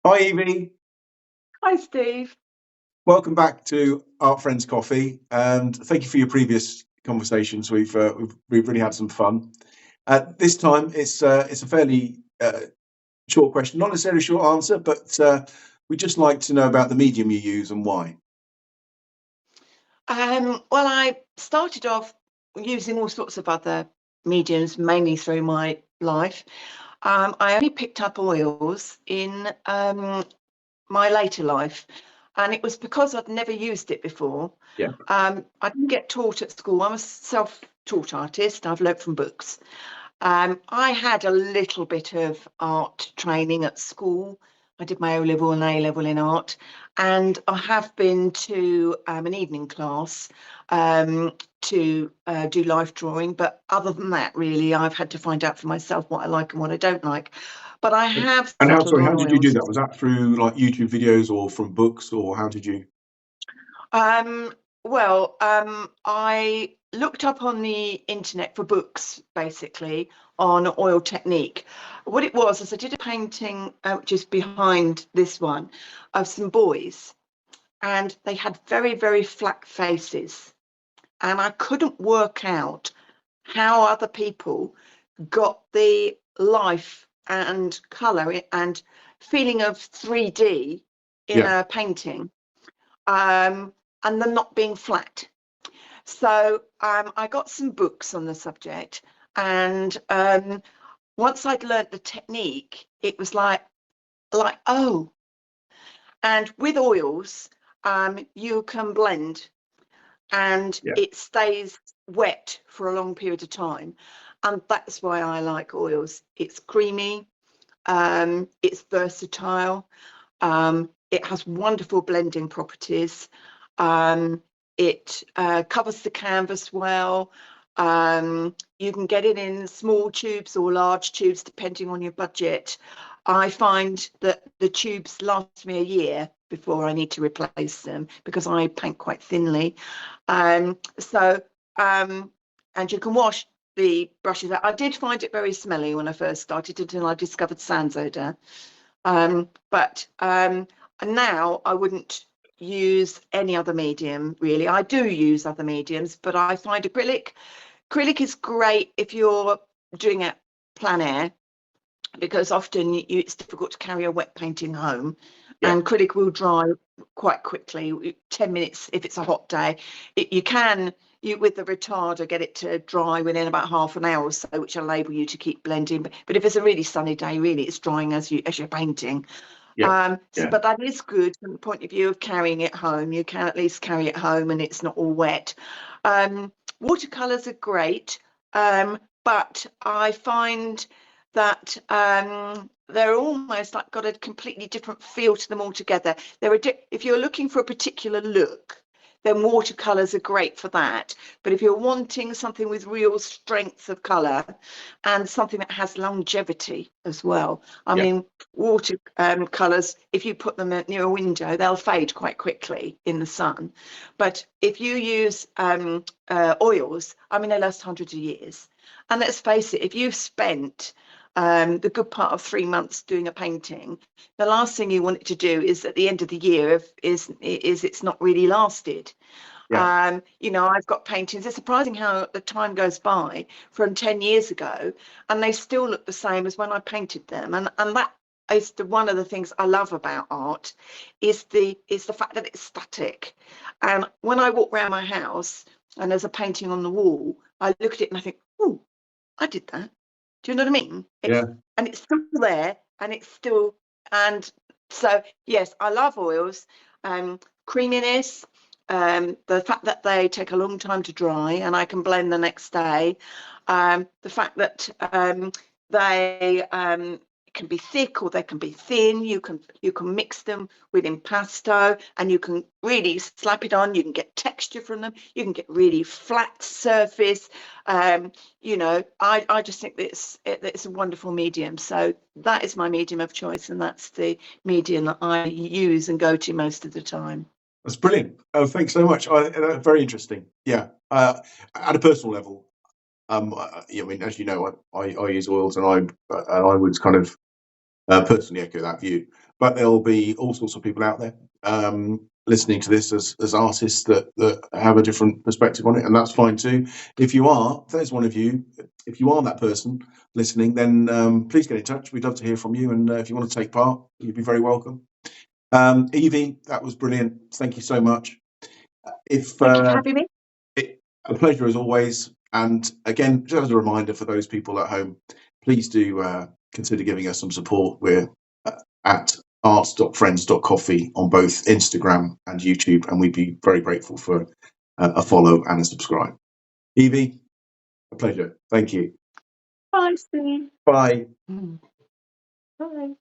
Hi Evie, Hi, Steve. welcome back to Art Friends Coffee, and thank you for your previous conversations. We've really had some fun. This time it's a fairly short question, not necessarily a short answer, but we'd just like to know about the medium you use and why. Well, I started off using all sorts of other mediums, mainly through my life. I only picked up oils in my later life, and it was because I'd never used it before. Yeah. I didn't get taught at school. I'm a self-taught artist. I've learned from books. I had a little bit of art training at school. I did my O level and A level in art, and I have been to an evening class to do life drawing. But other than that, really, I've had to find out for myself what I like and what I don't like. But I have And settled how on did you do oils. that? Was that through like YouTube videos or from books, or how did you? Um, I looked up on the internet for books, basically, on oil technique. What it was is I did a painting, which is behind this one, of some boys, and they had very, very flat faces. And I couldn't work out how other people got the life and colour and feeling of 3D in Yeah, a painting, um, and them not being flat. So I got some books on the subject, and once I'd learnt the technique, it was like oh. And with oils, you can blend, and yeah, it stays wet for a long period of time, and that's why I like oils. It's creamy, it's versatile, it has wonderful blending properties. Um, it covers the canvas well. You can get it in small tubes or large tubes, depending on your budget. I find that the tubes last me a year before I need to replace them because I paint quite thinly. Um, so, um, and you can wash the brushes out. I did find it very smelly when I first started until I discovered sans odor. But now I wouldn't use any other medium really. I do use other mediums, but I find acrylic is great if you're doing it plein air, because often it's difficult to carry a wet painting home, yeah, and acrylic will dry quite quickly, 10 minutes if it's a hot day. You can, with the retarder, get it to dry within about half an hour or so, which will enable you to keep blending. But if it's a really sunny day, really it's drying as you're painting. yeah, But that is good from the point of view of carrying it home. You can at least carry it home and it's not all wet. Watercolors are great, but I find that they're almost like got a completely different feel to them altogether. If you're looking for a particular look, then watercolors are great for that. But if you're wanting something with real strength of color and something that has longevity as well, I yeah. mean, water colors, if you put them near a window, they'll fade quite quickly in the sun. But if you use oils, I mean, they last hundreds of years. And let's face it, if you've spent the good part of 3 months doing a painting, the last thing you want it to do is at the end of the year is it's not really lasted. Yeah. I've got paintings. It's surprising how the time goes by from 10 years ago, and they still look the same as when I painted them. And that is one of the things I love about art is the fact that it's static. And when I walk around my house and there's a painting on the wall, I look at it and I think, oh, I did that. Do you know what I mean? Yeah. It's still there, and it's still and so yes, I love oils. Creaminess, the fact that they take a long time to dry and I can blend the next day. The fact that they can be thick or they can be thin. You can mix them with impasto, and you can really slap it on. You can get texture from them. You can get really flat surface. I just think that it's a wonderful medium. So that is my medium of choice, and that's the medium that I use and go to most of the time. That's brilliant. Oh, thanks so much. Very interesting. Yeah. At a personal level, I mean, as you know, I use oils, and I would kind of personally echo that view. But there'll be all sorts of people out there listening to this as artists that have a different perspective on it, and that's fine too. If there's one of you, if you are that person listening, then please get in touch. We'd love to hear from you, and if you want to take part, you'd be very welcome. Evie, that was brilliant. Thank you so much. Thank you for having me. A pleasure as always. And again, just as a reminder for those people at home, please do consider giving us some support. We're at art.friends.coffee on both Instagram and YouTube, and we'd be very grateful for a follow and a subscribe. Evie, a pleasure. Thank you. Bye, Steve. Bye. Bye.